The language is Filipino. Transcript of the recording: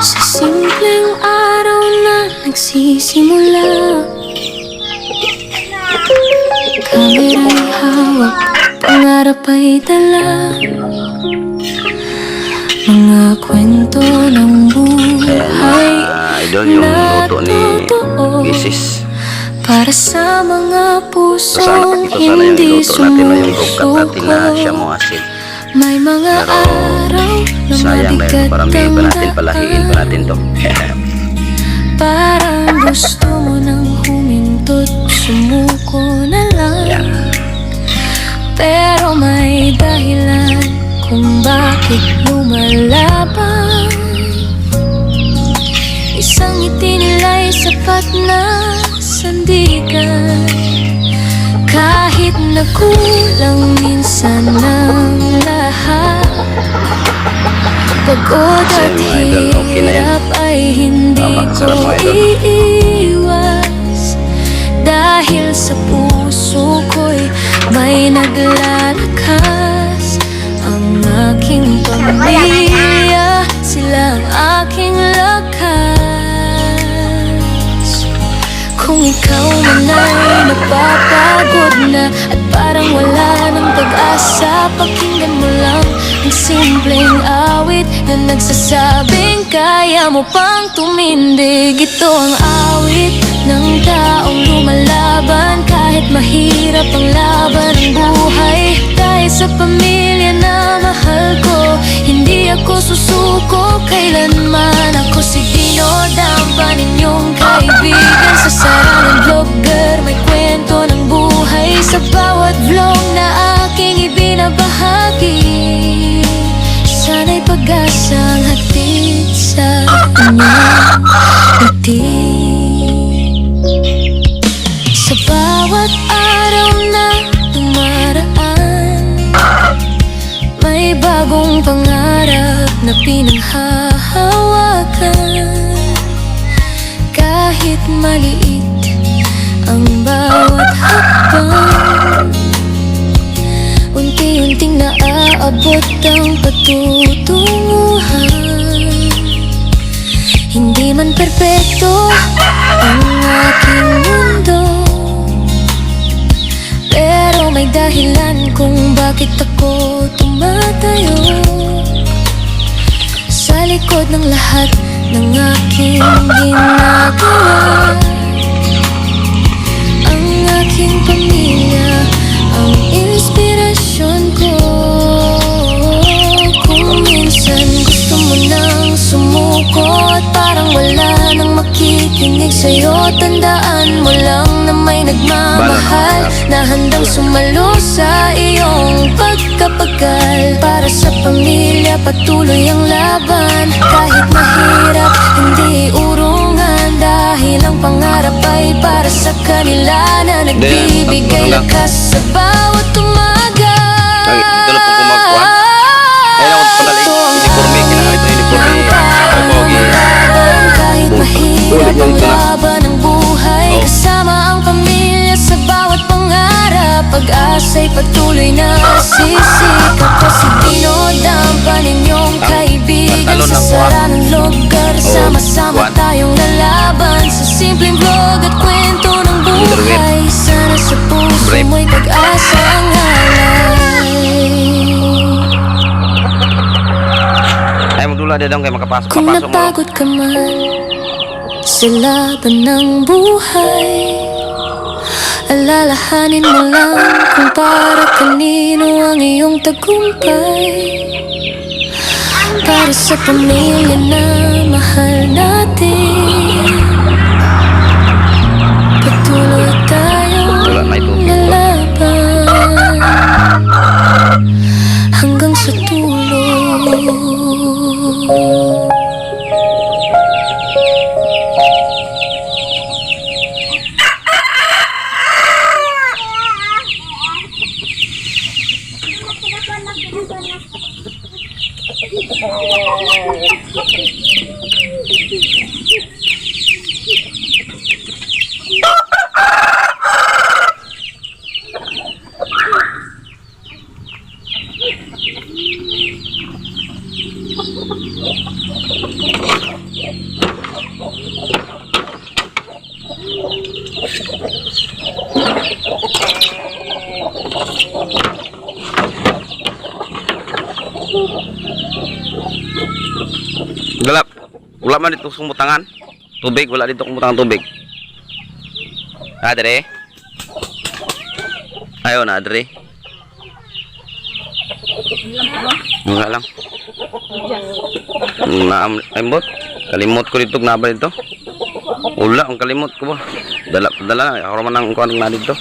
Sa simpleng araw na nagsisimula, kamera'y hawak, pangarap ay dala, mga kwento ng buhay idol yung luto ni totoo, Mrs. para sa mga puso Sana ito sana yung hindi luto natin na yung dugkat natin na sumusuko. siya mo asin. May mga Pero araw na sayang na yun, mabigat paramihin pa natin, ang palahiin pa natin to. parang gusto mo nang humintot, sumuko na lang. Pero may dahilan kung bakit lumalaban. Isang ngiti nila'y sapat na sandigan, kahit na kulang minsan ng lahat. Pagod at Kasi, mga idol, okay na yan. hirap ay hindi Tama, ko sarap, mga idol. iiwas, dahil sa puso ko'y may naglalakas. Ang aking pamilya, sila ang aking lakas. Kung ikaw man ay napapagod na at parang wala ng pag-asa, pakinggan mo lang ang simpleng awit na nagsasabing kaya mo pang tumindig. Ito ang awit ng taong lumalaban kahit mahirap ang laban ng buhay. Dahil sa pamilya na mahal ko, hindi ako susuko kailanman. Ako si Dino Dampa, ninyong kaibigan. Sa sarangang vlogger, may kwento ng buhay sa bawat vlog na aking ibinabahagi. Sana'y pag-asang hatid sa inyong ngiti. Sa bawat araw na dumaraan, may bagong pangarap na pinanghahawakan. Kahit maliit ang bawat hakbang, unti-unting naaabot ang patutunguhan. Hindi man perpekto ang aking mundo, pero may dahilan kung bakit ako tumatayo. Sa likod ng lahat ng aking ginagawa, ang aking pamilya ang inspirasyon ko. Kung minsan gusto mo nang sumuko at parang wala nang makikinig sa'yo, tandaan mo lang na may nagmamahal na handang sumalo sa iyong pagkapagal. Para sa pamilya patuloy ang laban, kahit mahirap hindi urungan, dahil ang pangarap ay para sa kanila na nagbibigay lakas sa bawat umaga. Ito na pong kumagkuhan. Ayun ako pala uniforme, kailangan ito uniforme. Kahit mahirap ang laban ng buhay, kasama ang pamilya sa bawat pangarap. Pag-asa'y patuloy na sisikap. Ko si Dino Dampa, ninyong kaibigan. Sa sarangang lugar, sama-sama tayong lalaban. Sa simpleng vlog at kwento ng buhay, sana sa puso mo'y pag-asa ang alay. Ay, magdula din kayo makapasok. Kung napagod ka man sa laban ng buhay, alalahanin mo lang kung para kanino ang iyong tagumpay. Para sa pamilya na mahal natin, patuloy tayong lalaban hanggang sa dulo. Galap. Wala man dito sumutangan. Tubig, wala dito kumutangan tubig. Dre. Ayaw na, Dre. Wala lang. Naamot. Kalimot ko dito, naba dito. Wala, ang kalimot ko ba. Dala na. Ako naman ang kuha na dito.